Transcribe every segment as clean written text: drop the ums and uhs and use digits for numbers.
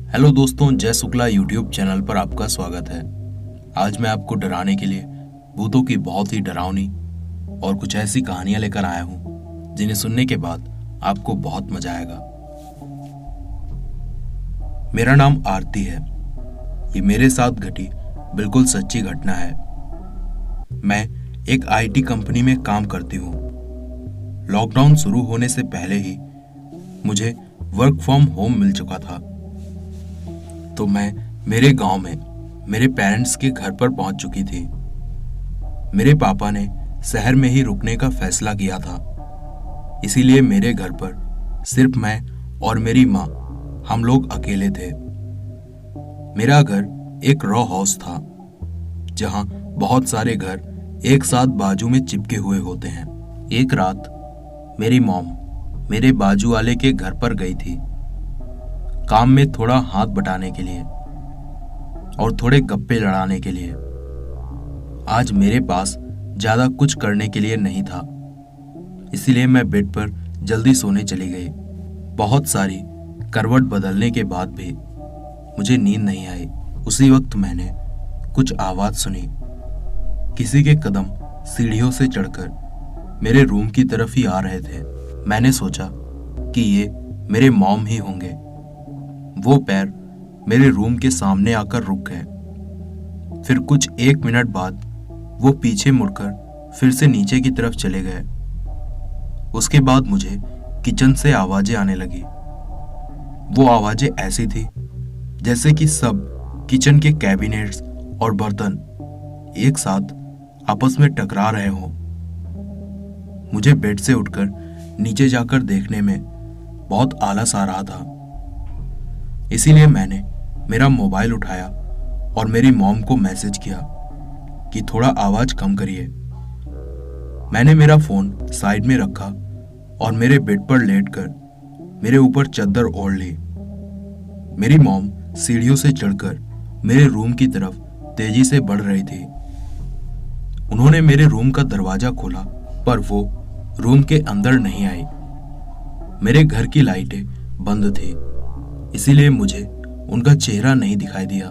Hello दोस्तों, जय Shukla YouTube channel पर आपका स्वागत है। आज मैं आपको डराने के लिए भूतों की बहुत ही डरावनी और कुछ ऐसी कहानियां लेकर आया हूं जिन्हें सुनने के बाद आपको बहुत मजा आएगा। मेरा नाम आरती है। ये मेरे साथ घटी बिल्कुल सच्ची घटना है। मैं एक आईटी कंपनी में काम करती हूँ। लॉकडाउन शुरू होने से पहले ही मुझे वर्क फ्रॉम होम मिल चुका था, तो मैं मेरे गांव में मेरे पेरेंट्स के घर पर पहुंच चुकी थी। मेरे पापा ने शहर में ही रुकने का फैसला किया था, इसीलिए मेरे घर पर सिर्फ मैं और मेरी माँ, हम लोग अकेले थे। मेरा घर एक रॉ हाउस था, जहां बहुत सारे घर एक साथ बाजू में चिपके हुए होते हैं। एक रात मेरी मॉम मेरे बाजू वाले के घर पर गई थी, काम में थोड़ा हाथ बटाने के लिए और थोड़े गप्पे लड़ाने के लिए। आज मेरे पास ज्यादा कुछ करने के लिए नहीं था, इसलिए मैं बेड पर जल्दी सोने चली गई। बहुत सारी करवट बदलने के बाद भी मुझे नींद नहीं आई। उसी वक्त मैंने कुछ आवाज सुनी। किसी के कदम सीढ़ियों से चढ़कर मेरे रूम की तरफ ही आ रहे थे। मैंने सोचा कि ये मेरे मॉम ही होंगे। वो पैर मेरे रूम के सामने आकर रुक गए। फिर कुछ 1 मिनट बाद वो पीछे मुड़कर फिर से नीचे की तरफ चले गए। उसके बाद मुझे किचन से आवाजें आने लगी। वो आवाजें ऐसी थी जैसे कि सब किचन के कैबिनेट्स और बर्तन एक साथ आपस में टकरा रहे हों। मुझे बेड से उठकर नीचे जाकर देखने में बहुत आलस आ रहा था, इसीलिए मैंने मेरा मोबाइल उठाया और मेरी मॉम को मैसेज किया कि थोड़ा आवाज कम करिए। मैंने मेरा फोन साइड में रखा और मेरे बेड पर लेटकर मेरे ऊपर चादर ओढ़ ली। मेरी मॉम सीढ़ियों से चढ़कर मेरे रूम की तरफ तेजी से बढ़ रही थी। उन्होंने मेरे रूम का दरवाजा खोला, पर वो रूम के अंदर नहीं आई। मेरे घर की लाइटें बंद थी, इसीलिए मुझे उनका चेहरा नहीं दिखाई दिया।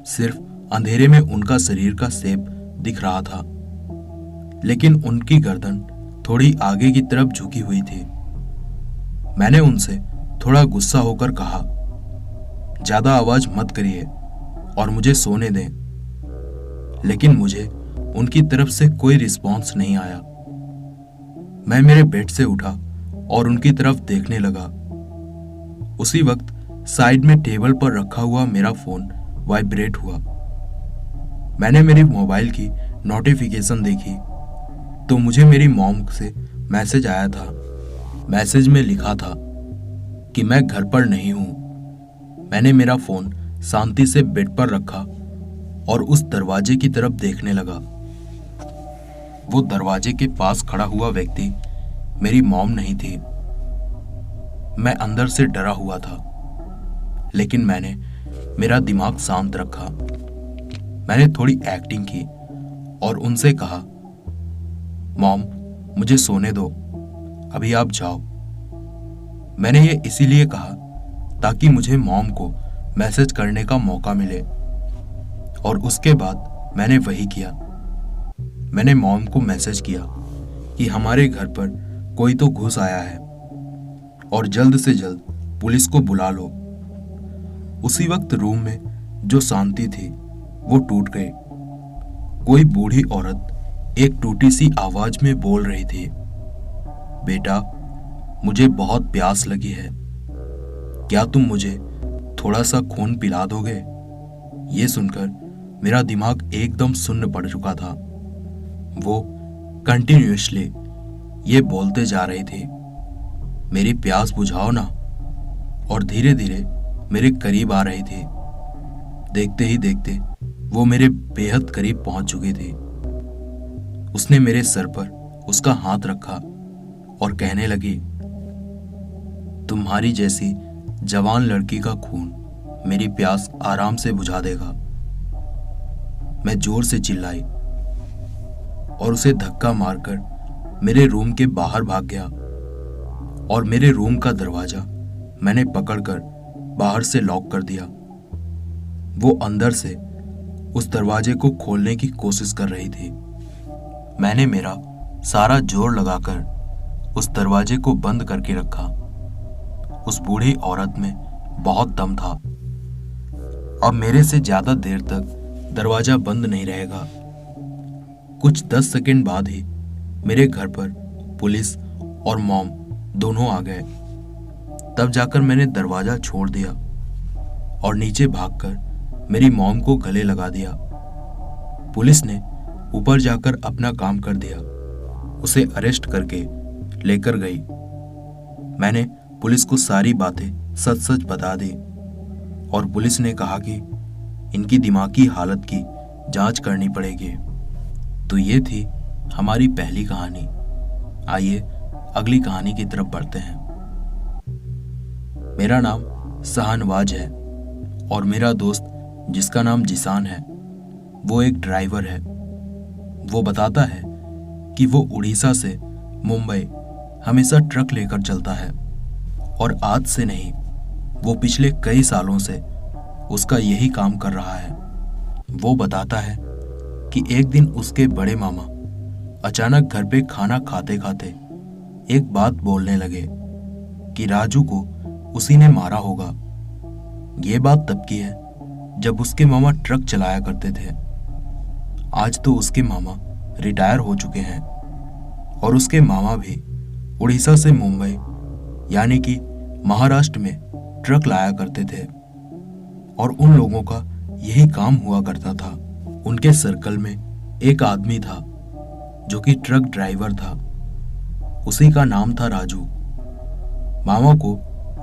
सिर्फ अंधेरे में उनका शरीर का शेप दिख रहा था, लेकिन उनकी गर्दन थोड़ी आगे की तरफ झुकी हुई थी। मैंने उनसे थोड़ा गुस्सा होकर कहा, ज्यादा आवाज मत करिए और मुझे सोने दें। लेकिन मुझे उनकी तरफ से कोई रिस्पॉन्स नहीं आया। मैं मेरे बेड से उठा और उनकी तरफ देखने लगा। उसी वक्त साइड में टेबल पर रखा हुआ मेरा फोन वाइब्रेट हुआ। मैंने मेरी मोबाइल की नोटिफिकेशन देखी तो मुझे मेरी मॉम से मैसेज आया था। मैसेज में लिखा था कि मैं घर पर नहीं हूं। मैंने मेरा फोन शांति से बेड पर रखा और उस दरवाजे की तरफ देखने लगा। वो दरवाजे के पास खड़ा हुआ व्यक्ति मेरी मॉम नहीं थी। मैं अंदर से डरा हुआ था, लेकिन मैंने मेरा दिमाग शांत रखा। मैंने थोड़ी एक्टिंग की और उनसे कहा, मॉम मुझे सोने दो, अभी आप जाओ। मैंने ये इसीलिए कहा ताकि मुझे मॉम को मैसेज करने का मौका मिले, और उसके बाद मैंने वही किया। मैंने मॉम को मैसेज किया कि हमारे घर पर कोई तो घुस आया है और जल्द से जल्द पुलिस को बुला लो। उसी वक्त रूम में जो शांति थी वो टूट गई। कोई बूढ़ी औरत एक टूटी सी आवाज में बोल रही थी, बेटा मुझे बहुत प्यास लगी है, क्या तुम मुझे थोड़ा सा खून पिला दोगे? ये सुनकर मेरा दिमाग एकदम सुन्न पड़ चुका था। वो कंटिन्यूअसली ये बोलते जा रही थी, मेरी प्यास बुझाओ ना, और धीरे धीरे मेरे करीब आ रही थी। देखते ही देखते वो मेरे बेहद करीब पहुंच चुकी थी। उसने मेरे सर पर उसका हाथ रखा और कहने लगी, तुम्हारी जैसी जवान लड़की का खून मेरी प्यास आराम से बुझा देगा। मैं जोर से चिल्लाई और उसे धक्का मारकर मेरे रूम के बाहर भाग गया और मेरे रूम का दरवाजा मैंने पकड़कर बाहर से लॉक कर दिया। वो अंदर से उस दरवाजे को खोलने की कोशिश कर रही थी। मैंने मेरा सारा जोर लगाकर उस दरवाजे को बंद करके रखा। उस बूढ़ी औरत में बहुत दम था। अब मेरे से ज्यादा देर तक दरवाजा बंद नहीं रहेगा। कुछ 10 सेकंड बाद ही मेरे घर पर पुलिस और मॉम दोनों आ गए। तब जाकर मैंने दरवाजा छोड़ दिया और नीचे भागकर मेरी मॉम को गले लगा दिया। पुलिस ने ऊपर जाकर अपना काम कर दिया, उसे अरेस्ट करके लेकर गई। मैंने पुलिस को सारी बातें सच सच बता दी और पुलिस ने कहा कि इनकी दिमागी हालत की जांच करनी पड़ेगी। तो ये थी हमारी पहली कहानी। आइए अगली कहानी की तरफ बढ़ते हैं। मेरा नाम शाहनवाज है और मेरा दोस्त जिसका नाम जिसान है, वो एक ड्राइवर है। वो बताता है कि वो उड़ीसा से मुंबई हमेशा ट्रक लेकर चलता है और आज से नहीं, वो पिछले कई सालों से उसका यही काम कर रहा है। वो बताता है कि एक दिन उसके बड़े मामा अचानक घर पे खाना खाते खाते एक बात बोलने लगे कि राजू को उसी ने मारा होगा। ये बात तब की है जब उसके मामा ट्रक चलाया करते थे। आज तो उसके मामा रिटायर हो चुके हैं और उसके मामा भी उड़ीसा से मुंबई यानी कि महाराष्ट्र में ट्रक लाया करते थे और उन लोगों का यही काम हुआ करता था। उनके सर्कल में एक आदमी था जो कि ट्रक ड्राइवर था। उसी का नाम था राजू। मामा को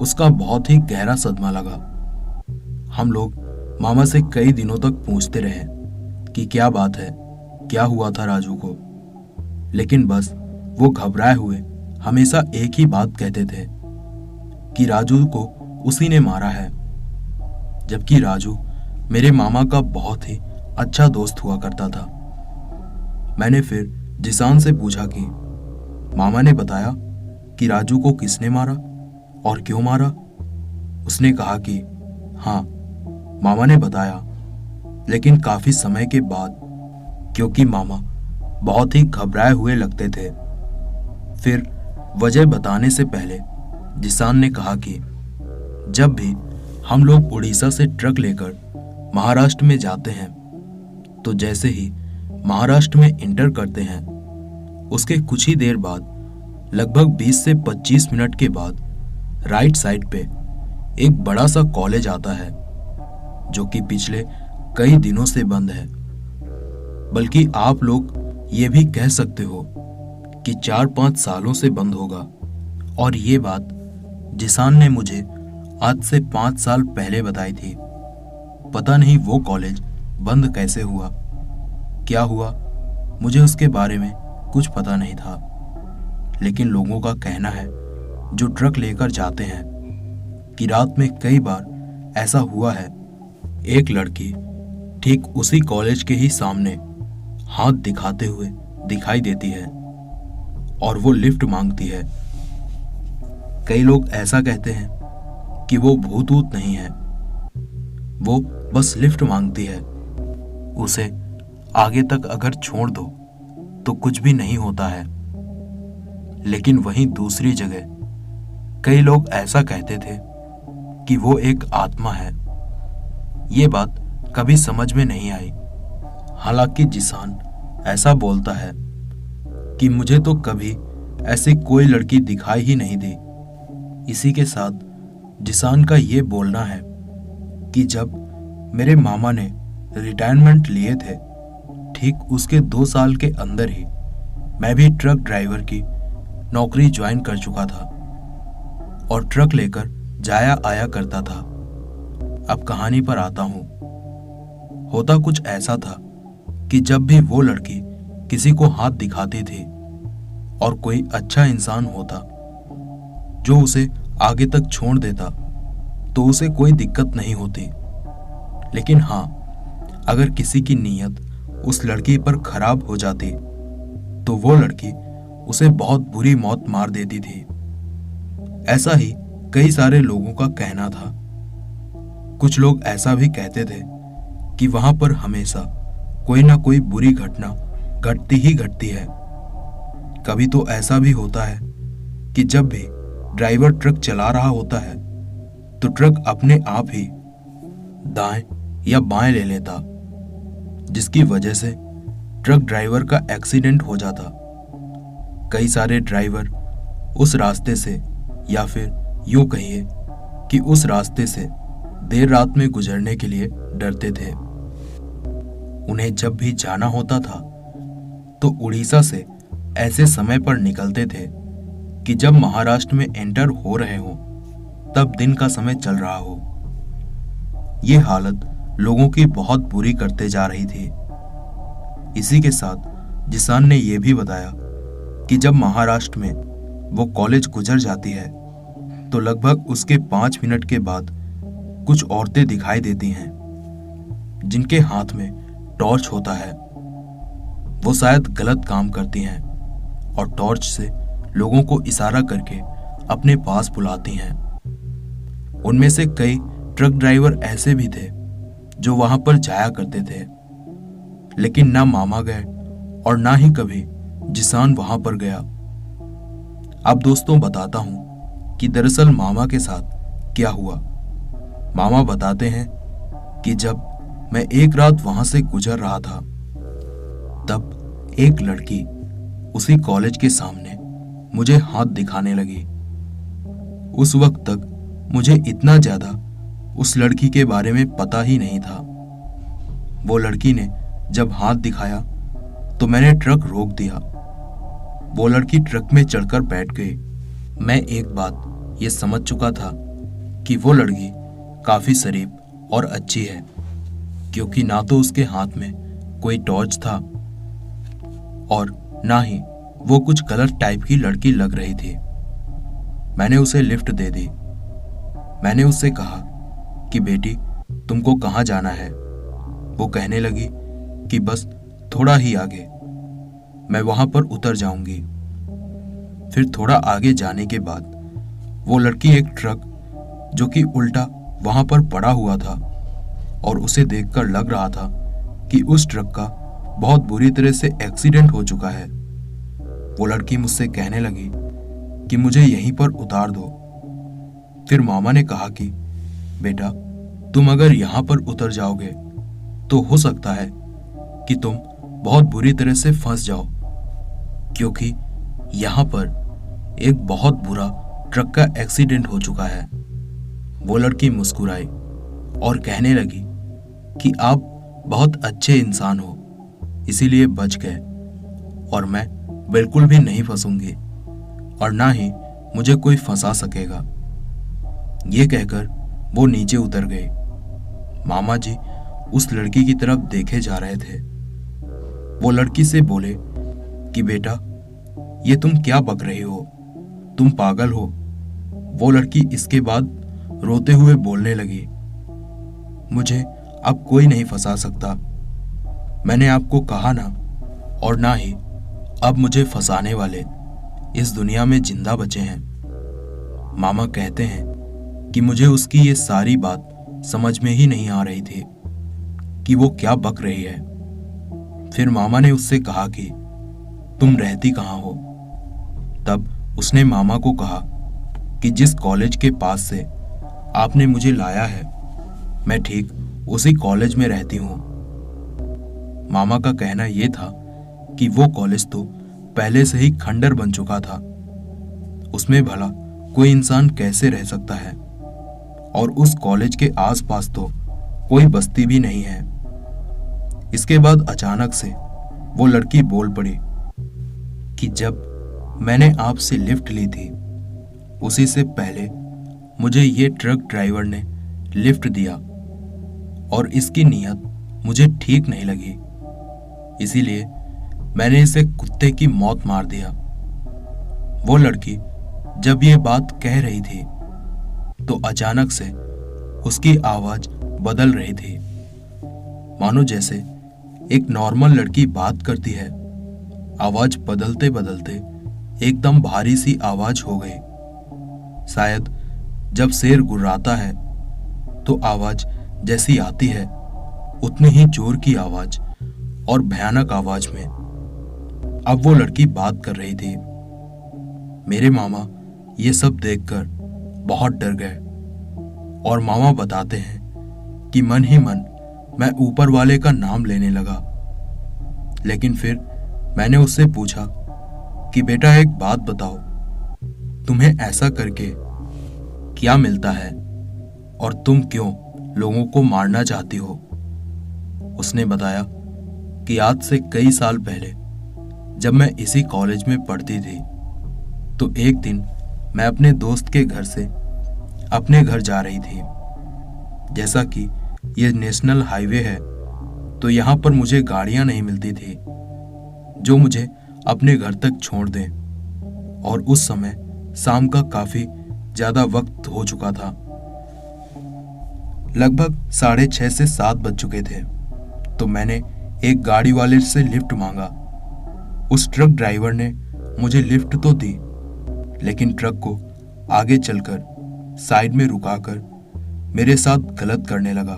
उसका बहुत ही गहरा सदमा लगा। हम लोग मामा से कई दिनों तक पूछते रहे कि क्या बात है, क्या हुआ था राजू को, लेकिन बस वो घबराए हुए हमेशा एक ही बात कहते थे कि राजू को उसी ने मारा है। जबकि राजू मेरे मामा का बहुत ही अच्छा दोस्त हुआ करता था। मैंने फिर जिसान से पूछा कि मामा ने बताया कि राजू को किसने मारा और क्यों मारा। उसने कहा कि हाँ, मामा ने बताया, लेकिन काफी समय के बाद, क्योंकि मामा बहुत ही घबराए हुए लगते थे। फिर वजह बताने से पहले जिसान ने कहा कि जब भी हम लोग उड़ीसा से ट्रक लेकर महाराष्ट्र में जाते हैं तो जैसे ही महाराष्ट्र में इंटर करते हैं उसके कुछ ही देर बाद लगभग 20 से 25 मिनट के बाद राइट साइड पे एक बड़ा सा कॉलेज आता है जो कि पिछले कई दिनों से बंद है। बल्कि आप लोग ये भी कह सकते हो कि 4-5 सालों से बंद होगा। और ये बात जिसान ने मुझे आज से 5 साल पहले बताई थी। पता नहीं वो कॉलेज बंद कैसे हुआ, क्या हुआ, मुझे उसके बारे में कुछ पता नहीं था। लेकिन लोगों का कहना है जो ट्रक लेकर जाते हैं कि रात में कई बार ऐसा हुआ है। एक लड़की ठीक उसी कॉलेज के ही सामने हाथ दिखाते हुए दिखाई देती है और वो लिफ्ट मांगती है। कई लोग ऐसा कहते हैं कि वो भूत वूत नहीं है, वो बस लिफ्ट मांगती है। उसे आगे तक अगर छोड़ दो तो कुछ भी नहीं होता है। लेकिन वहीं दूसरी जगह कई लोग ऐसा कहते थे कि वो एक आत्मा है। ये बात कभी समझ में नहीं आई। हालांकि जिसान ऐसा बोलता है कि मुझे तो कभी ऐसी कोई लड़की दिखाई ही नहीं दी। इसी के साथ जिसान का ये बोलना है कि जब मेरे मामा ने रिटायरमेंट लिए थे, ठीक उसके 2 साल के अंदर ही मैं भी ट्रक ड्राइवर की नौकरी ज्वाइन कर चुका था और ट्रक लेकर जाया आया करता था। अब कहानी पर आता हूं। होता कुछ ऐसा था कि जब भी वो लड़की किसी को हाथ दिखाती थी और कोई अच्छा इंसान होता जो उसे आगे तक छोड़ देता तो उसे कोई दिक्कत नहीं होती। लेकिन हाँ, अगर किसी की नीयत उस लड़की पर खराब हो जाती तो वो लड़की उसे बहुत बुरी मौत मार देती थी। ऐसा ही कई सारे लोगों का कहना था। कुछ लोग ऐसा भी कहते थे कि वहां पर हमेशा कोई ना कोई बुरी घटना घटती ही घटती है। कभी तो ऐसा भी होता है कि जब भी ड्राइवर ट्रक चला रहा होता है तो ट्रक अपने आप ही दाएं या बाएं ले लेता, जिसकी वजह से ट्रक ड्राइवर का एक्सीडेंट हो जाता। कई सारे ड्राइवर उस रास्ते से, या फिर यूं कहिए कि उस रास्ते से देर रात में गुजरने के लिए डरते थे। उन्हें जब भी जाना होता था तो उड़ीसा से ऐसे समय पर निकलते थे कि जब महाराष्ट्र में एंटर हो रहे हो, तब दिन का समय चल रहा हो। ये हालत लोगों की बहुत बुरी करते जा रही थी। इसी के साथ जिसान ने यह भी बताया कि जब महाराष्ट्र में वो कॉलेज गुजर जाती है तो लगभग उसके 5 मिनट के बाद कुछ औरतें दिखाई देती हैं जिनके हाथ में टॉर्च होता है। वो शायद गलत काम करती हैं और टॉर्च से लोगों को इशारा करके अपने पास बुलाती हैं। उनमें से कई ट्रक ड्राइवर ऐसे भी थे जो वहां पर जाया करते थे, लेकिन ना मामा गए और ना ही कभी जिसान वहां पर गया। अब दोस्तों बताता हूं कि दरअसल मामा के साथ क्या हुआ। मामा बताते हैं कि जब मैं एक रात वहां से गुजर रहा था, तब एक लड़की उसी कॉलेज के सामने मुझे हाथ दिखाने लगी। उस वक्त तक मुझे इतना ज्यादा उस लड़की के बारे में पता ही नहीं था। वो लड़की ने जब हाथ दिखाया तो मैंने ट्रक रोक दिया। वो लड़की ट्रक में चढ़कर बैठ गई। मैं एक बात ये समझ चुका था कि वो लड़की काफी शरीफ और अच्छी है, क्योंकि ना तो उसके हाथ में कोई टॉर्च था और ना ही वो कुछ गलत टाइप की लड़की लग रही थी। मैंने उसे लिफ्ट दे दी। मैंने उससे कहा कि बेटी, तुमको कहाँ जाना है? वो कहने लगी कि बस थोड़ा ही आगे, मैं वहां पर उतर जाऊंगी। फिर थोड़ा आगे जाने के बाद वो लड़की एक ट्रक जो कि उल्टा वहां पर पड़ा हुआ था और उसे देखकर लग रहा था कि उस ट्रक का बहुत बुरी तरह से एक्सीडेंट हो चुका है। वो लड़की मुझसे कहने लगी कि मुझे यहीं पर उतार दो। फिर मामा ने कहा कि बेटा, तुम अगर यहां पर उतर जाओगे तो हो सकता है कि तुम बहुत बुरी तरह से फंस जाओ, क्योंकि यहां पर एक बहुत बुरा ट्रक का एक्सीडेंट हो चुका है। वो लड़की मुस्कुराई और कहने लगी कि आप बहुत अच्छे इंसान हो, इसीलिए बच गए और मैं बिल्कुल भी नहीं फंसूंगी और ना ही मुझे कोई फंसा सकेगा। ये कहकर वो नीचे उतर गई। मामा जी उस लड़की की तरफ देखे जा रहे थे। वो लड़की से बोले कि बेटा, ये तुम क्या बक रही हो? तुम पागल हो? वो लड़की इसके बाद रोते हुए बोलने लगी, मुझे अब कोई नहीं फंसा सकता। मैंने आपको कहा ना, और ना ही अब मुझे फंसाने वाले इस दुनिया में जिंदा बचे हैं। मामा कहते हैं कि मुझे उसकी ये सारी बात समझ में ही नहीं आ रही थी कि वो क्या बक रही है। फिर मामा ने उससे कहा कि तुम रहती कहाँ हो? तब उसने मामा को कहा कि जिस कॉलेज के पास से आपने मुझे लाया है, मैं ठीक उसी कॉलेज में रहती हूँ। मामा का कहना यह था कि वो कॉलेज तो पहले से ही खंडर बन चुका था, उसमें भला कोई इंसान कैसे रह सकता है, और उस कॉलेज के आसपास तो कोई बस्ती भी नहीं है। इसके बाद अचानक से वो लड़की बोल पड़ी कि जब मैंने आपसे लिफ्ट ली थी, उसी से पहले मुझे ये ट्रक ड्राइवर ने लिफ्ट दिया और इसकी नीयत मुझे ठीक नहीं लगी, इसीलिए मैंने इसे कुत्ते की मौत मार दिया। वो लड़की जब ये बात कह रही थी तो अचानक से उसकी आवाज बदल रही थी, मानो जैसे एक नॉर्मल लड़की बात करती है। आवाज बदलते बदलते एकदम भारी सी आवाज हो गई। शायद जब शेर गुर्राता है तो आवाज जैसी आती है उतनी ही जोर की आवाज और भयानक आवाज में अब वो लड़की बात कर रही थी। मेरे मामा ये सब देखकर बहुत डर गए और मामा बताते हैं कि मन ही मन मैं ऊपर वाले का नाम लेने लगा। लेकिन फिर मैंने उससे पूछा कि बेटा एक बात बताओ, तुम्हें ऐसा करके क्या मिलता है और तुम क्यों लोगों को मारना चाहती हो? उसने बताया कि आज से कई साल पहले जब मैं इसी कॉलेज में पढ़ती थी तो एक दिन मैं अपने दोस्त के घर से अपने घर जा रही थी। जैसा कि ये नेशनल हाईवे है तो यहाँ पर मुझे गाड़ियाँ नहीं मिलती थी जो मुझे अपने घर तक छोड़ दें, और उस समय शाम का काफी ज्यादा वक्त हो चुका था। लगभग 6:30 से 7 बज चुके थे। तो मैंने एक गाड़ी वाले से लिफ्ट मांगा। उस ट्रक ड्राइवर ने मुझे लिफ्ट तो दी, लेकिन ट्रक को आगे चलकर साइड में रुकाकर मेरे साथ गलत करने लगा।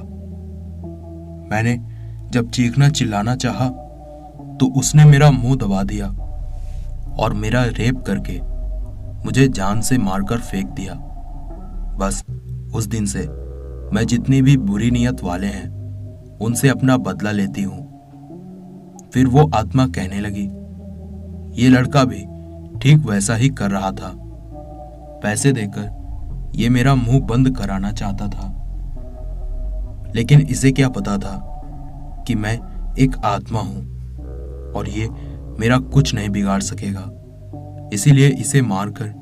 मैंने जब चीखना चिल्लाना चाहा तो उसने मेरा मुंह दबा दिया और मेरा रेप करके मुझे जान से मारकर फेंक दिया। बस उस दिन से मैं जितनी भी बुरी नीयत वाले हैं उनसे अपना बदला लेती हूं। फिर वो आत्मा कहने लगी, ये लड़का भी ठीक वैसा ही कर रहा था। पैसे देकर ये मेरा मुंह बंद कराना चाहता था, लेकिन इसे क्या पता था कि मैं एक आत्मा हूं और ये मेरा कुछ नहीं बिगाड़ सकेगा। इसीलिए इसे मारकर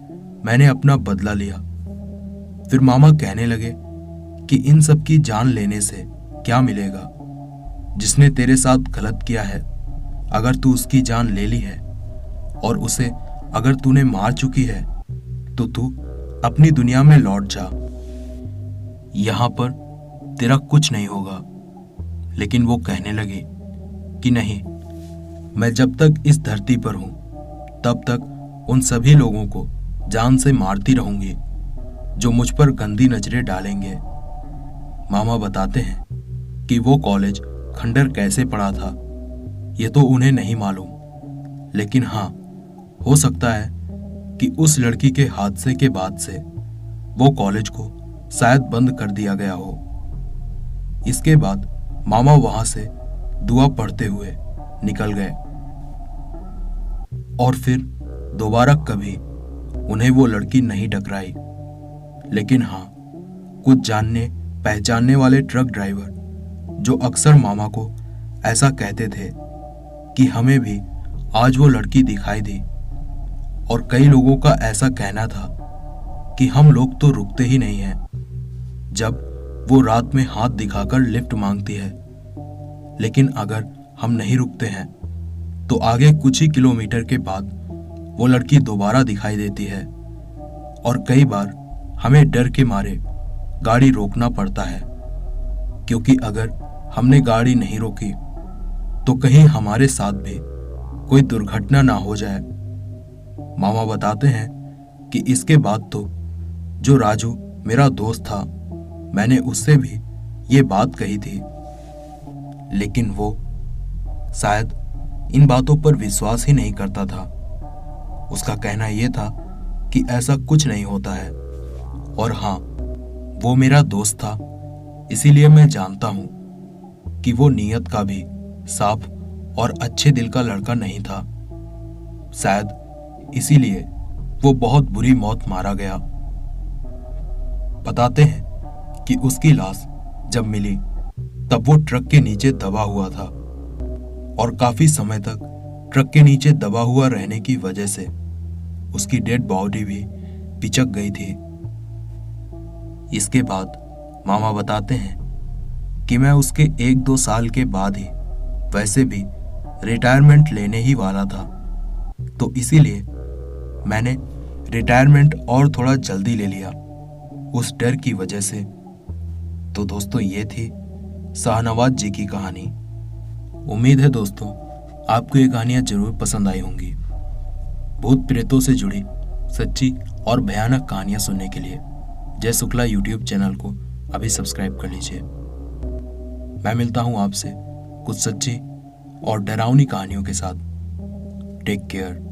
मैंने अपना बदला लिया। फिर मामा कहने लगे कि इन सब की जान लेने से क्या मिलेगा? जिसने तेरे साथ गलत किया है, अगर तू उसकी जान ले ली है और उसे अगर तूने मार चुकी है तो तू अपनी दुनिया में लौट जा। यहां पर तेरा कुछ नहीं होगा। लेकिन वो कहने लगे कि नहीं, मैं जब तक इस धरती पर हूं तब तक उन सभी लोगों को जान से मारती रहूंगी जो मुझ पर गंदी नजरें डालेंगे। मामा बताते हैं कि वो कॉलेज खंडर कैसे पड़ा था ये तो उन्हें नहीं मालूम, लेकिन हाँ, हो सकता है कि उस लड़की के हादसे के बाद से वो कॉलेज को शायद बंद कर दिया गया हो। इसके बाद मामा वहां से दुआ पढ़ते हुए निकल गए और फिर दोबारा कभी उन्हें वो लड़की नहीं टकराई। लेकिन हाँ, कुछ जानने पहचानने वाले ट्रक ड्राइवर जो अक्सर मामा को ऐसा कहते थे कि हमें भी आज वो लड़की दिखाई दी, और कई लोगों का ऐसा कहना था कि हम लोग तो रुकते ही नहीं हैं जब वो रात में हाथ दिखाकर लिफ्ट मांगती है, लेकिन अगर हम नहीं रुकते हैं तो आगे कुछ ही किलोमीटर के बाद वो लड़की दोबारा दिखाई देती है, और कई बार हमें डर के मारे गाड़ी रोकना पड़ता है, क्योंकि अगर हमने गाड़ी नहीं रोकी तो कहीं हमारे साथ भी कोई दुर्घटना ना हो जाए। मामा बताते हैं कि इसके बाद तो जो राजू मेरा दोस्त था, मैंने उससे भी ये बात कही थी, लेकिन वो शायद इन बातों पर विश्वास ही नहीं करता था। उसका कहना यह था कि ऐसा कुछ नहीं होता है, और हाँ, वो मेरा दोस्त था, इसीलिए मैं जानता हूं कि वो नीयत का भी साफ और अच्छे दिल का लड़का नहीं था। शायद इसीलिए वो बहुत बुरी मौत मारा गया। बताते हैं कि उसकी लाश जब मिली तब वो ट्रक के नीचे दबा हुआ था, और काफी समय तक ट्रक के नीचे दबा हुआ रहने की वजह से उसकी डेड बॉडी भी पिचक गई थी। इसके बाद मामा बताते हैं कि मैं उसके 1-2 साल के बाद ही वैसे भी रिटायरमेंट लेने ही वाला था, तो इसीलिए मैंने रिटायरमेंट और थोड़ा जल्दी ले लिया उस डर की वजह से। तो दोस्तों, ये थी शाहनवाज जी की कहानी। उम्मीद है दोस्तों आपको ये कहानियां जरूर पसंद आई होंगी। भूत प्रेतों से जुड़ी सच्ची और भयानक कहानियां सुनने के लिए जय शुक्ला यूट्यूब चैनल को अभी सब्सक्राइब कर लीजिए। मैं मिलता हूं आपसे कुछ सच्ची और डरावनी कहानियों के साथ। Take care.